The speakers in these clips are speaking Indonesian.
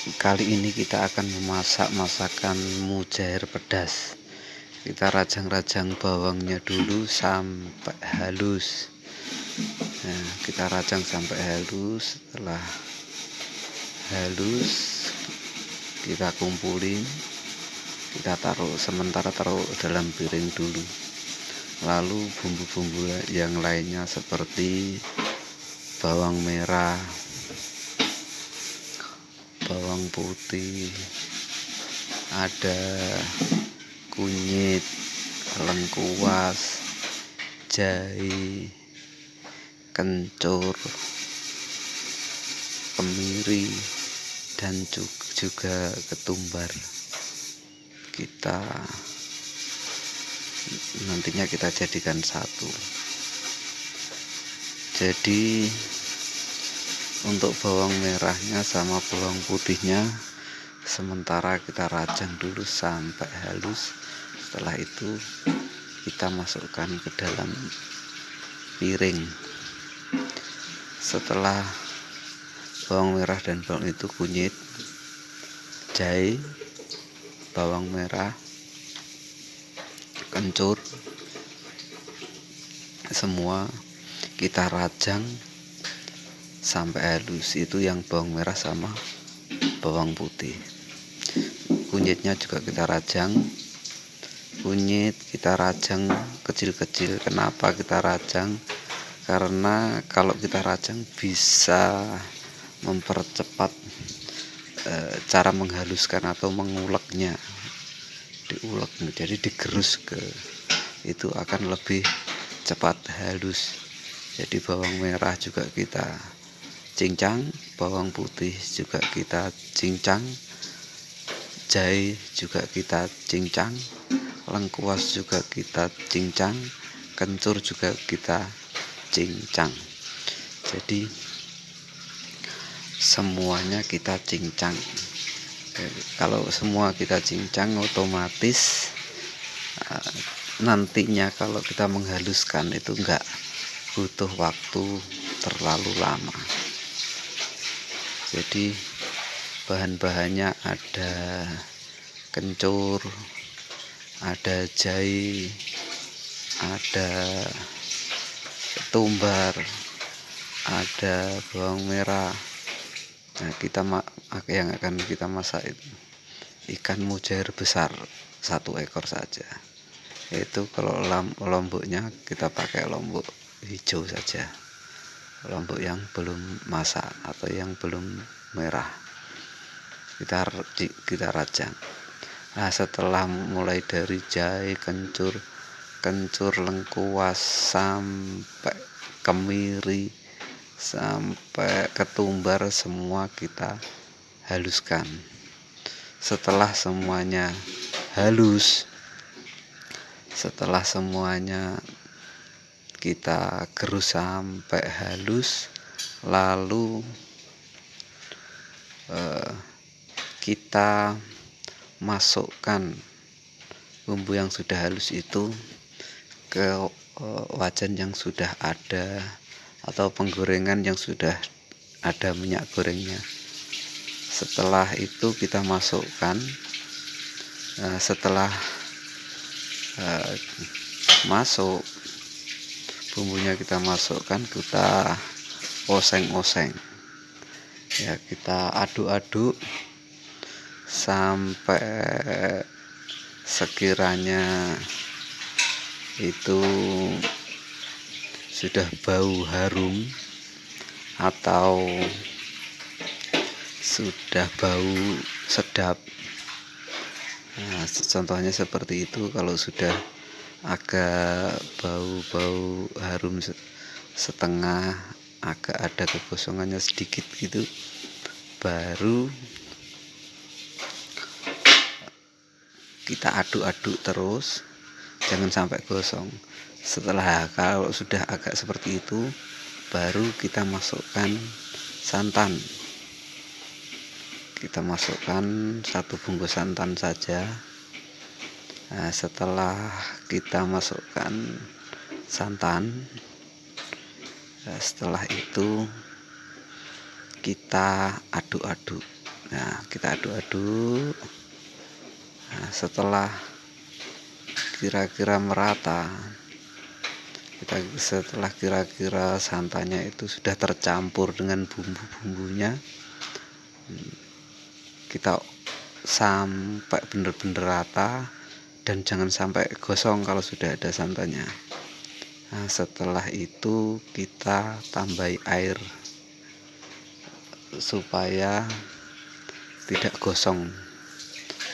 Kali ini kita akan memasak masakan mujair pedas. Kita rajang-rajang bawangnya dulu sampai halus. Nah, kita rajang sampai halus. Setelah halus, kita kumpulin. Kita taruh dalam piring dulu. Lalu bumbu-bumbu yang lainnya seperti bawang merah, bawang putih, ada kunyit, lengkuas, jahe, kencur, kemiri, dan juga ketumbar. Nantinya kita jadikan satu. Jadi untuk bawang merahnya sama bawang putihnya sementara kita rajang dulu sampai halus. Setelah itu kita masukkan ke dalam piring. Setelah bawang merah dan bawang itu kunyit, jahe, bawang merah, kencur, semua kita rajang sampai halus. Itu yang bawang merah sama bawang putih. Kunyitnya juga kita rajang. Kunyit kita rajang kecil-kecil. Kenapa kita rajang? Karena kalau kita rajang bisa mempercepat cara menghaluskan atau menguleknya. Diulek, jadi digerus itu akan lebih cepat halus. Jadi bawang merah juga kita cincang, bawang putih juga kita cincang, jahe juga kita cincang, lengkuas juga kita cincang, kencur juga kita cincang. Jadi semuanya kita cincang. Kalau semua kita cincang, otomatis nantinya kalau kita menghaluskan itu enggak butuh waktu terlalu lama. Jadi bahan-bahannya ada kencur, ada jahe, ada ketumbar, ada bawang merah. Nah, yang akan kita masak itu ikan mujair besar 1 ekor saja. Itu kalau lomboknya kita pakai lombok hijau saja, lombok yang belum masak atau yang belum merah kita rajang. Nah, setelah mulai dari jahe, kencur, lengkuas sampai kemiri sampai ketumbar, semua kita haluskan. Setelah semuanya halus, setelah semuanya kita gerus sampai halus, lalu kita masukkan bumbu yang sudah halus itu ke wajan yang sudah ada atau penggorengan yang sudah ada minyak gorengnya. Setelah itu kita masukkan, setelah masuk bumbunya kita masukkan, kita oseng-oseng ya, kita aduk-aduk sampai sekiranya itu sudah bau harum atau sudah bau sedap. Nah, contohnya seperti itu. Kalau sudah agak bau-bau harum setengah, agak ada kekosongannya sedikit gitu, baru kita aduk-aduk terus, jangan sampai gosong. Setelah kalau sudah agak seperti itu, baru kita masukkan santan. Kita masukkan 1 bungkus santan saja. Nah, setelah kita masukkan santan, setelah itu kita aduk-aduk Nah, kita aduk-aduk. Nah, setelah kira-kira merata, setelah kira-kira santannya itu sudah tercampur dengan bumbu-bumbunya, kita sampai benar-benar rata dan jangan sampai gosong kalau sudah ada santannya. Nah, setelah itu kita tambahi air supaya tidak gosong,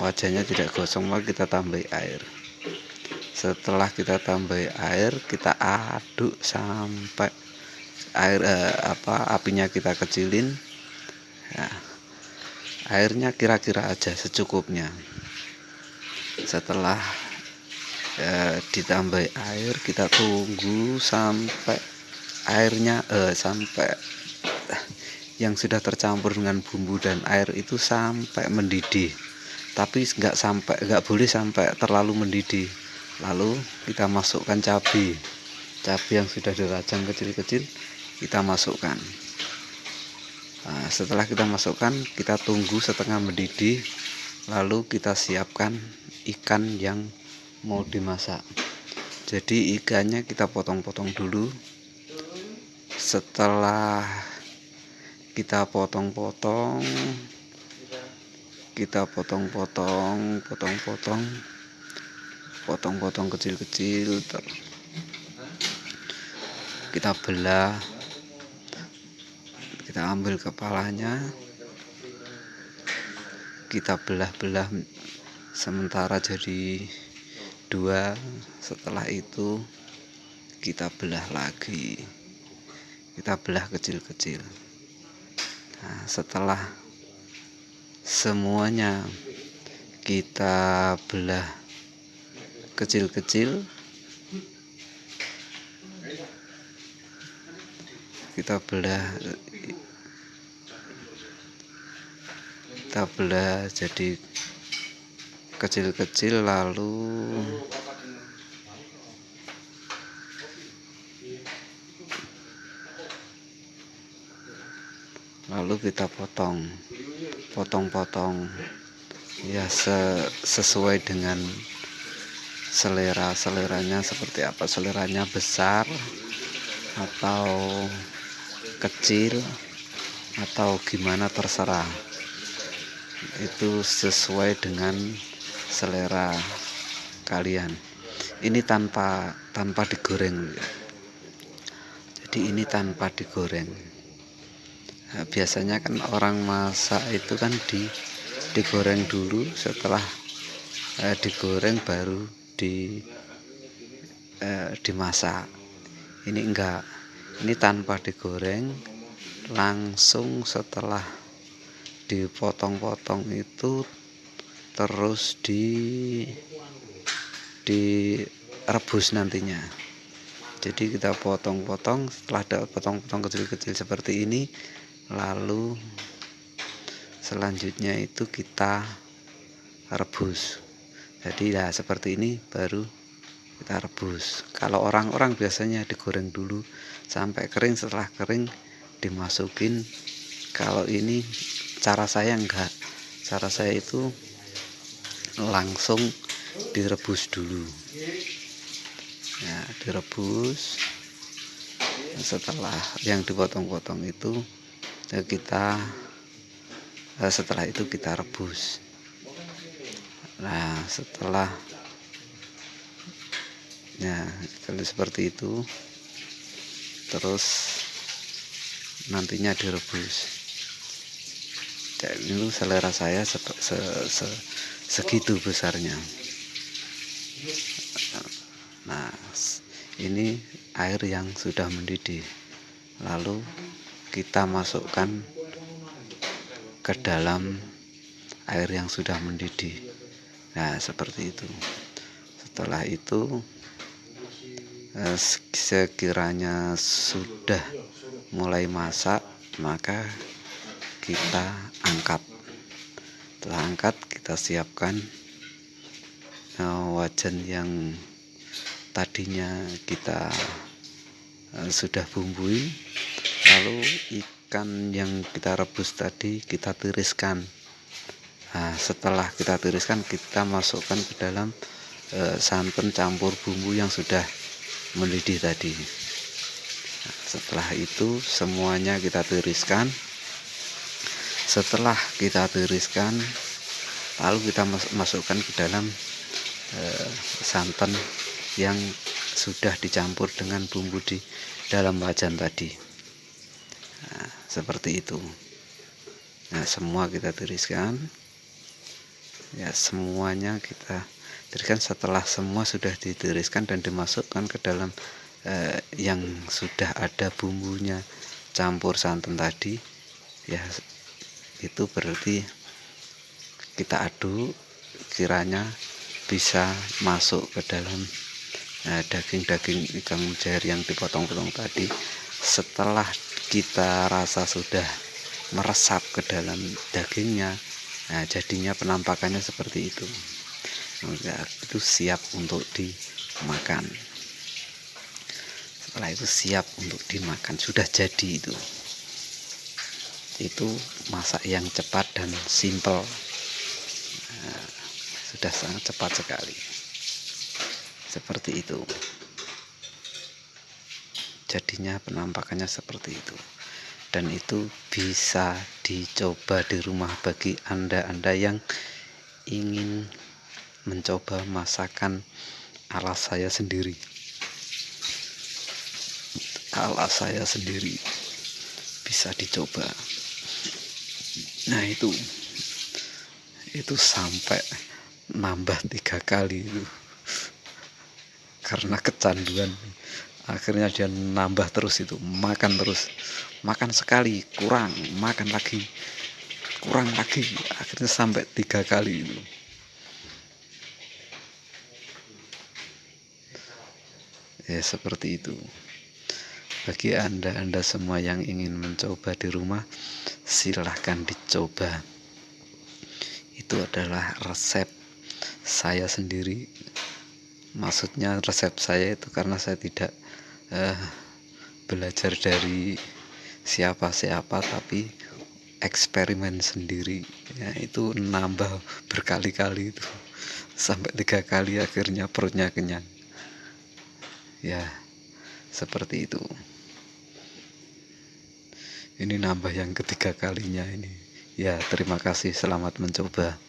wajahnya tidak gosong, maka kita tambahi air. Setelah kita tambahi air, kita aduk sampai apinya kita kecilin. Nah, airnya kira-kira aja secukupnya. Setelah ditambahi air, kita tunggu sampai airnya sampai yang sudah tercampur dengan bumbu dan air itu sampai mendidih, tapi nggak boleh sampai terlalu mendidih. Lalu kita masukkan cabai yang sudah dirajang kecil-kecil, kita masukkan. Nah, setelah kita masukkan, kita tunggu setengah mendidih, lalu kita siapkan ikan yang mau dimasak. Jadi ikannya kita potong-potong dulu. Setelah kita potong-potong kecil-kecil, kita belah, kita ambil kepalanya, kita belah-belah sementara jadi dua. Setelah itu kita belah lagi, kita belah kecil-kecil. Nah, setelah semuanya kita belah kecil-kecil, kita belah jadi kecil-kecil, lalu kita potong-potong ya sesuai dengan seleranya seperti apa, seleranya besar atau kecil atau gimana, terserah, itu sesuai dengan selera kalian. Ini tanpa digoreng, jadi ini tanpa digoreng. Nah, biasanya kan orang masak itu kan digoreng dulu, setelah digoreng baru dimasak. Ini enggak, ini tanpa digoreng, langsung setelah dipotong-potong itu terus direbus nantinya. Jadi kita potong-potong, setelah ada potong-potong kecil-kecil seperti ini, lalu selanjutnya itu kita rebus. Jadi ya seperti ini baru kita rebus. Kalau orang-orang biasanya digoreng dulu sampai kering, setelah kering dimasukin. Kalau ini cara saya enggak, cara saya itu langsung direbus dulu. Ya, direbus. Setelah yang dipotong-potong itu setelah itu kita rebus. Nah, setelah seperti itu, terus nantinya direbus. Jadi selera saya segitu besarnya. Nah, ini air yang sudah mendidih, lalu kita masukkan ke dalam air yang sudah mendidih. Nah, seperti itu. Setelah itu sekiranya sudah mulai masak, maka kita angkat. Setelah angkat, kita siapkan wajan yang tadinya kita sudah bumbui, lalu ikan yang kita rebus tadi kita tiriskan. Nah, setelah kita tiriskan, kita masukkan ke dalam santan campur bumbu yang sudah mendidih tadi. Nah, setelah itu semuanya kita tiriskan. Setelah kita tiriskan, lalu kita masukkan ke dalam santan yang sudah dicampur dengan bumbu di dalam wajan tadi. Nah, seperti itu. Nah, semua kita tiriskan. Ya, semuanya kita tiriskan. Setelah semua sudah ditiriskan dan dimasukkan ke dalam yang sudah ada bumbunya campur santan tadi, ya itu berarti kita aduk kiranya bisa masuk ke dalam daging-daging ikan mujair yang dipotong-potong tadi. Setelah kita rasa sudah meresap ke dalam dagingnya, nah jadinya penampakannya seperti itu. Nah, itu siap untuk dimakan. Setelah itu siap untuk dimakan, sudah jadi itu. Itu masak yang cepat dan simple. Nah, sudah sangat cepat sekali. Seperti itu. Jadinya penampakannya seperti itu. Dan itu bisa dicoba di rumah bagi Anda yang ingin mencoba masakan ala saya sendiri. Ala saya sendiri bisa dicoba. Nah, itu sampai nambah 3 kali itu. Karena kecanduan, akhirnya dia nambah terus itu, makan terus, makan sekali kurang, makan lagi kurang lagi, akhirnya sampai 3 kali itu. Ya, seperti itu. Bagi anda semua yang ingin mencoba di rumah, silahkan dicoba. Itu adalah resep saya sendiri. Maksudnya resep saya itu karena saya tidak belajar dari siapa-siapa, tapi eksperimen sendiri. Ya, itu nambah berkali-kali itu, sampai 3 kali, akhirnya perutnya kenyang. Ya, seperti itu. Ini nambah yang ketiga kalinya ini. Ya, terima kasih, selamat mencoba.